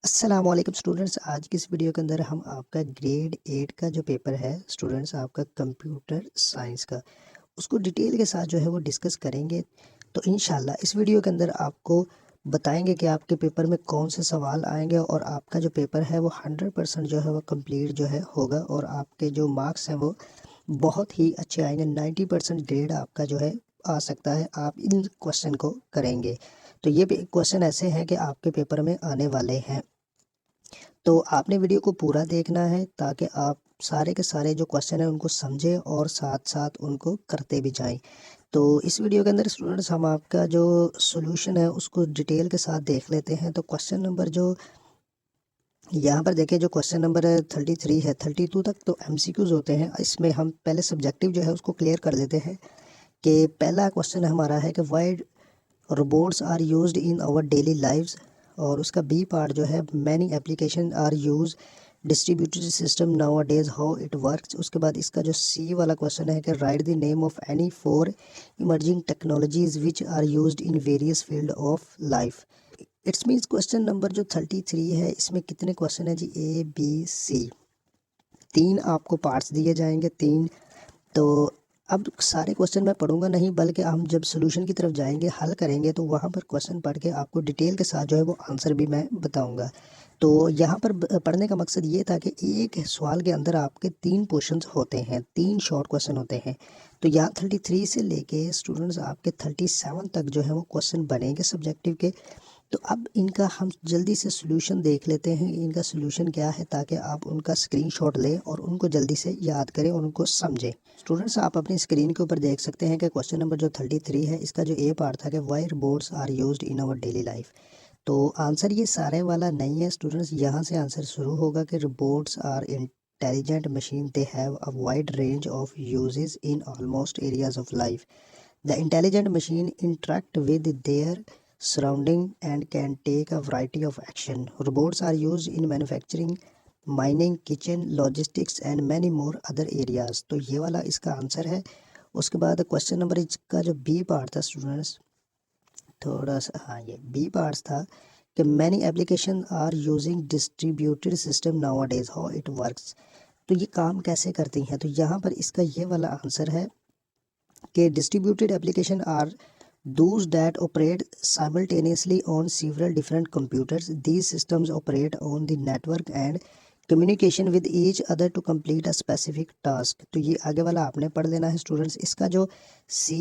अस्सलाम वालेकुम स्टूडेंट्स। आज की इस वीडियो के अंदर हम आपका ग्रेड 8 का जो पेपर है स्टूडेंट्स, आपका कंप्यूटर साइंस का, उसको डिटेल के साथ जो है वो डिस्कस करेंगे। तो इंशाल्लाह इस वीडियो के अंदर आपको बताएंगे कि आपके पेपर में कौन से सवाल आएंगे और आपका जो पेपर है वो 100% जो है वो कंप्लीट जो है होगा और आपके जो मार्क्स हैं वो बहुत ही अच्छे आएंगे। 90% ग्रेड आपका जो है आ सकता है, आप इन क्वेश्चन को करेंगे। तो ये भी क्वेश्चन ऐसे हैं कि आपके पेपर में आने वाले हैं, तो आपने वीडियो को पूरा देखना है ताकि आप सारे के सारे जो क्वेश्चन हैं उनको समझें और साथ साथ उनको करते भी जाएं। तो इस वीडियो के अंदर स्टूडेंट्स हम आपका जो सॉल्यूशन है उसको डिटेल के साथ देख लेते हैं। तो क्वेश्चन नंबर जो यहाँ पर देखें, जो क्वेश्चन नंबर 33 है, 32 तक तो एमसीक्यूज होते हैं। इसमें हम पहले सब्जेक्टिव जो है उसको क्लियर कर देते हैं कि पहला क्वेश्चन हमारा है कि why robots are used in our daily lives, और उसका बी पार्ट जो है many application are use distributed system nowadays how it works. उसके बाद इसका जो सी वाला क्वेश्चन है कि write the name of any four emerging technologies which are used in various field of life. It's means question number जो 33 है इसमें कितने क्वेश्चन है जी? ए बी सी, तीन आपको पार्ट्स दिए जाएंगे, तीन। तो अब सारे क्वेश्चन मैं पढ़ूंगा नहीं, बल्कि हम जब सोल्यूशन की तरफ जाएंगे, हल करेंगे, तो वहाँ पर क्वेश्चन पढ़ के आपको डिटेल के साथ जो है वो आंसर भी मैं बताऊंगा। तो यहाँ पर पढ़ने का मकसद ये था कि एक सवाल के अंदर आपके तीन क्वेश्चंस होते हैं, तीन शॉर्ट क्वेश्चन होते हैं। तो यहाँ 33 से लेके स्टूडेंट्स आपके 37 तक जो है वो क्वेश्चन बनेंगे सब्जेक्टिव के। तो अब इनका हम जल्दी से सॉल्यूशन देख लेते हैं, इनका सॉल्यूशन क्या है, ताकि आप उनका स्क्रीनशॉट लें और उनको जल्दी से याद करें और उनको समझें। स्टूडेंट्स, आप अपनी स्क्रीन के ऊपर देख सकते हैं कि क्वेश्चन नंबर जो 33 है, इसका जो ए पार्ट था कि why robots are used in our daily life. तो आंसर ये सारे वाला नहीं है स्टूडेंट्स, यहाँ से आंसर शुरू होगा कि robots are intelligent machine, they have a wide range of uses in almost areas of life. The intelligent machine interact with their surrounding and can take a variety of action. Robots are used in manufacturing, mining, kitchen, logistics and many more other areas. तो ये वाला इसका answer है। उसके बाद question number इसका जो B part था स्टूडेंट्स, थोड़ा सा, हाँ, ये बी पार्ट था कि many application are using distributed system nowadays how it works. तो ये काम कैसे करती हैं? तो यहाँ पर इसका ये वाला आंसर है कि distributed application are those that operate simultaneously on several different computers. These systems operate on the network and communication with each other to complete a specific task. तो ये आगे वाला आपने पढ़ लेना है स्टूडेंट्स। इसका जो सी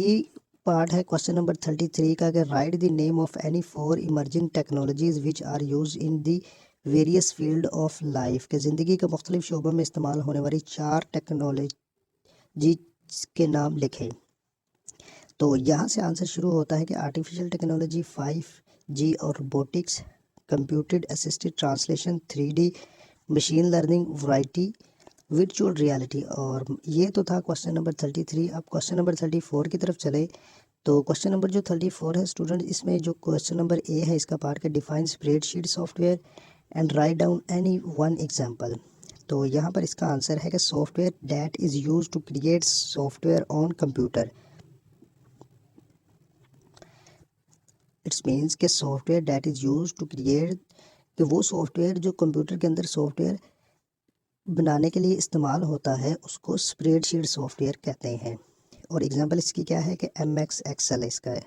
पार्ट है क्वेश्चन नंबर 33 का, कि write the name of any four emerging technologies which are use in the various field of life, के ज़िंदगी के मुख्तलिफ शोबों में इस्तेमाल होने वाली चार टेक्नोलॉजी के नाम लिखें। तो यहाँ से आंसर शुरू होता है कि आर्टिफिशियल टेक्नोलॉजी, 5G और robotics, computed assisted translation, 3D, machine learning, variety, virtual reality. और ये तो था क्वेश्चन नंबर 33। अब क्वेश्चन नंबर 34 की तरफ चले। तो क्वेश्चन नंबर जो 34 है स्टूडेंट, इसमें जो क्वेश्चन नंबर ए है इसका पार्ट के define spreadsheet software and write down any one example. तो यहाँ पर इसका आंसर है कि software that is use to create software on computer. It's means के software that is use to create, कि वो सॉफ्टवेयर जो कंप्यूटर के अंदर सॉफ्टवेयर बनाने के लिए इस्तेमाल होता है उसको स्प्रेडशीट सॉफ्टवेयर कहते हैं। और एग्जांपल इसकी क्या है कि MS एक्सेल इसका है।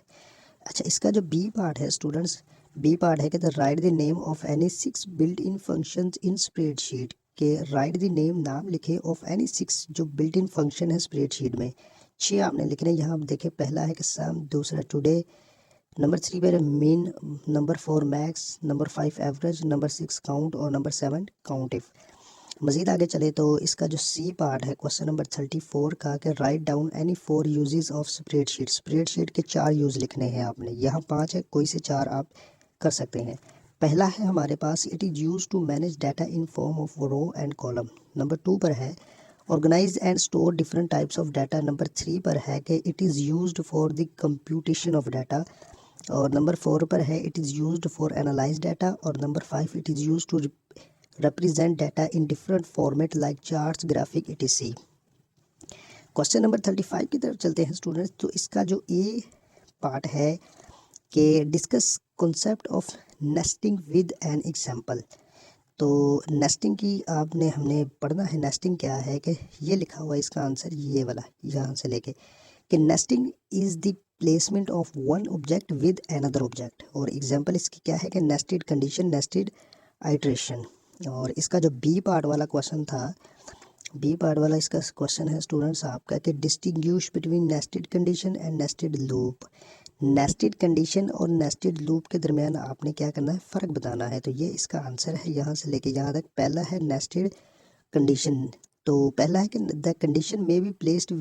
अच्छा, इसका जो बी पार्ट है स्टूडेंट्स, बी पार्ट है कि the right the name of any 6 built in functions in spreadsheet, के राइट द नेम, नाम लिखे, ऑफ एनी 6 जो बिल्ट इन फंक्शन है स्प्रेडशीट में। 6 आपने लिखने, यहाँ आप देखें, पहला है कि सम, दूसरा टुडे, नंबर 3 पर mean, number 4 max, number 5 average, number 6 count और नंबर 7 काउंट इफ। मज़ीद आगे चले तो इसका जो सी पार्ट है क्वेश्चन नंबर 34 का, कि right down any 4 uses of spreadsheet. Spreadsheet के 4 यूज़ लिखने हैं आपने, यहाँ 5 है, कोई से 4 आप कर सकते हैं। पहला है हमारे पास, it is use to manage data in form of row and column. Number 2 पर है organise and store different types of data. Number 3 पर है कि it is used for the computation of data. और नंबर 4 पर है it is used for analyse data. और number 5 it is used to represent data in different format like charts, graphic, etc. Question number 35 की तरफ चलते हैं students. तो इसका जो ए पार्ट है कि discuss concept of nesting with an example. तो नेस्टिंग की हमने पढ़ना है। नेस्टिंग क्या है कि ये लिखा हुआ है इसका आंसर ये वाला यहाँ से लेके कि nesting is the placement of one object with another object. और एग्जांपल इसकी क्या है कि नेस्टेड कंडीशन, नेस्टेड आइट्रेशन। और इसका जो बी पार्ट वाला क्वेश्चन था, बी पार्ट वाला इसका क्वेश्चन है स्टूडेंट्स आपका कि distinguish between nested condition and nested loop. Nested condition और नेस्टेड लूप के दरमियान आपने क्या करना है, फ़र्क बताना है। तो ये इसका आंसर है यहाँ से लेके यहाँ तक। पहला है नेस्टेड कंडीशन, तो पहला है कि the condition may be placed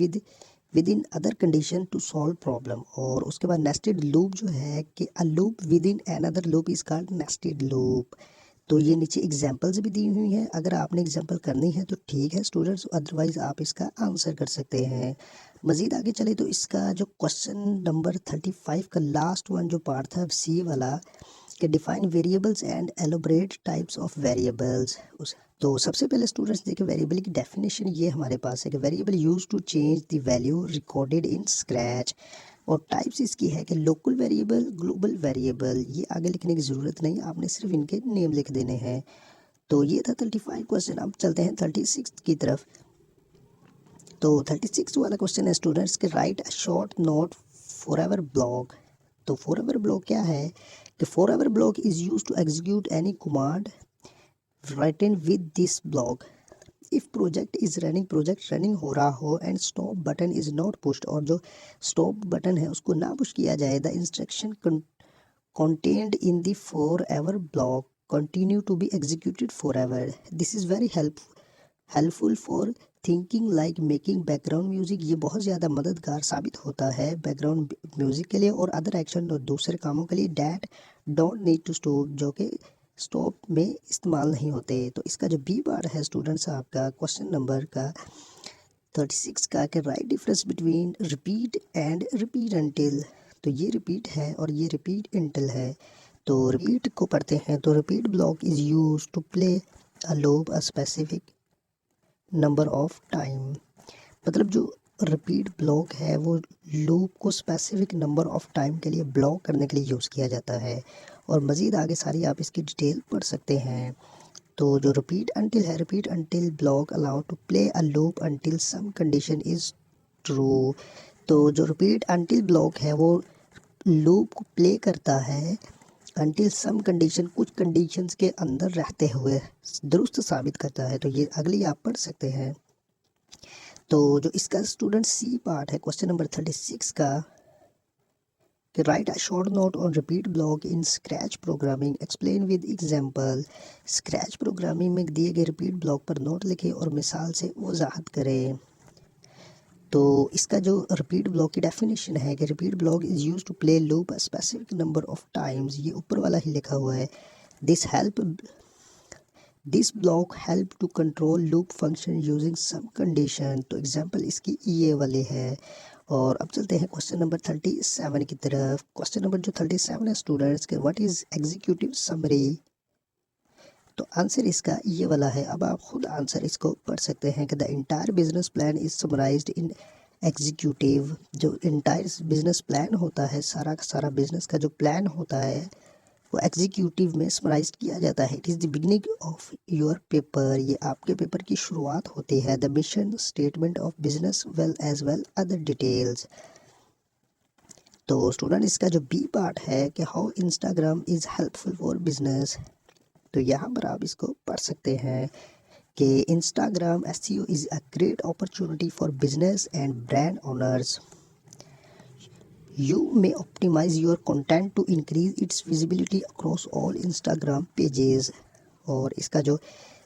within other condition to solve problem. और उसके बाद नेस्टेड लूप जो है कि a loop within another loop is called nested loop. तो ये नीचे एग्जांपल्स भी दी हुई हैं, अगर आपने एग्जांपल करनी है तो ठीक है स्टूडेंट्स, अदरवाइज आप इसका आंसर कर सकते हैं। मज़ीद आगे चले तो इसका जो क्वेश्चन नंबर 35 का लास्ट वन जो पार्ट था सी वाला कि define variables and elaborate types of variables. तो सबसे पहले स्टूडेंट्स देखिए वेरिएबल की डेफिनेशन ये हमारे पास है कि variable use to change the value recorded in Scratch. और टाइप्स इसकी है कि लोकल वेरिएबल, ग्लोबल वेरिएबल। ये आगे लिखने की ज़रूरत नहीं, आपने सिर्फ इनके नेम लिख देने हैं। तो ये था 35 क्वेश्चन। अब चलते हैं 36 की तरफ। तो 36 वाला क्वेश्चन है स्टूडेंट्स के write a short note forever block. तो फॉरएवर ब्लॉक क्या है कि forever block is use to execute any command written with this block if project running हो रहा हो and stop button is not pushed. और जो स्टॉप बटन है उसको ना पुश किया जाए, the instruction contained in the forever block continue to be executed forever. This is very helpful for thinking like making background music. ये बहुत ज़्यादा मददगार साबित होता है बैकग्राउंड म्यूज़िक के लिए और अदर एक्शन और दूसरे कामों के लिए that don't need to stop, जो कि स्टॉप में इस्तेमाल नहीं होते। तो इसका जो बी पार्ट है स्टूडेंट्स आपका क्वेश्चन नंबर का 36 का कि right difference between repeat and repeat until. तो ये रिपीट है और ये रिपीट इंटिल है। तो रिपीट को पढ़ते हैं तो repeat block is use to play a loop a specific number of time. मतलब जो रिपीट ब्लॉक है वो लूप को स्पेसिफिक नंबर ऑफ टाइम के लिए ब्लॉक करने के लिए यूज़ किया जाता है। और मज़ीद आगे सारी आप इसकी डिटेल पढ़ सकते हैं। तो जो रिपीट अंटिल है, repeat until block allow to play a loop until some condition is true. तो जो रिपीट अंटिल ब्लॉक है वो लूप को प्ले करता है अंटिल सम कंडीशन, कुछ कंडीशंस के अंदर रहते हुए दुरुस्त साबित करता है। तो ये अगली आप पढ़ सकते हैं। तो जो इसका स्टूडेंट सी पार्ट है क्वेश्चन नंबर 36 का कि right a short note on repeat block in scratch programming, explain with example. Scratch programming में दिए गए रिपीट ब्लॉक पर नोट लिखें और मिसाल से वजाहत करें। तो इसका जो रिपीट ब्लॉक की डेफिनेशन है कि repeat block is use to play loop a specific number of times. ये ऊपर वाला ही लिखा हुआ है। This block help to control loop function using some condition. तो एग्जांपल इसकी ये वाले है। और अब चलते हैं क्वेश्चन नंबर 37 की तरफ। क्वेश्चन नंबर जो 37 है स्टूडेंट्स के व्हाट इज़ एग्जीक्यूटिव समरी। तो आंसर इसका ये वाला है। अब आप खुद आंसर इसको पढ़ सकते हैं कि the entire business plan is summarised in executive. जो इंटायर बिजनेस प्लान होता है, सारा का सारा बिजनेस का जो प्लान होता है वो एग्जीक्यूटिव में समराइज किया जाता है। It is the beginning of your paper. ये आपके पेपर की शुरुआत होती है। The mission statement of business well other details. तो स्टूडेंट इसका जो बी पार्ट है कि how Instagram is helpful for business. तो यहाँ पर आप इसको पढ़ सकते हैं कि Instagram SEO is a great opportunity for business and brand owners. You may optimize your content to increase its visibility across all Instagram pages। और इसका जो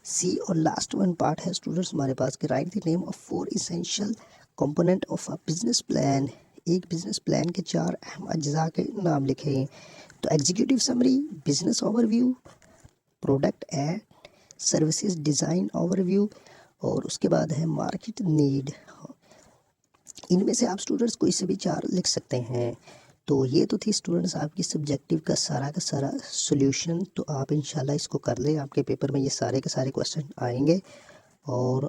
सी और लास्ट वन पार्ट है स्टूडेंट्स हमारे पास कि write the name of 4 essential component of a business plan. एक business plan के 4 अहम अज्जा के नाम लिखें। तो executive summary, business overview, product and services design overview, और उसके बाद है मार्केट नीड। इनमें से आप स्टूडेंट्स कोई से भी 4 लिख सकते हैं। तो ये तो थी स्टूडेंट्स आपकी सब्जेक्टिव का सारा सोल्यूशन। तो आप इंशाल्लाह इसको कर लें, आपके पेपर में ये सारे के सारे क्वेश्चन आएंगे और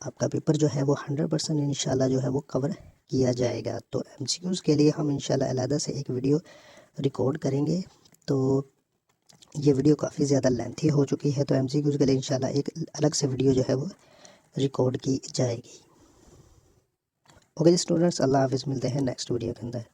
आपका पेपर जो है वो 100% इंशाल्लाह जो है वो कवर किया जाएगा। तो एमसीक्यूज़ के लिए हम इंशाल्लाह अलहदा से एक वीडियो रिकॉर्ड करेंगे। तो ये वीडियो काफ़ी ज़्यादा लेंथी हो चुकी है, तो MCQs के लिए इंशाल्लाह एक अलग से वीडियो जो है वो रिकॉर्ड की जाएगी। ओके जी स्टूडेंट्स, अल्लाह हाफ़िज़, मिलते हैं नेक्स्ट वीडियो के अंदर।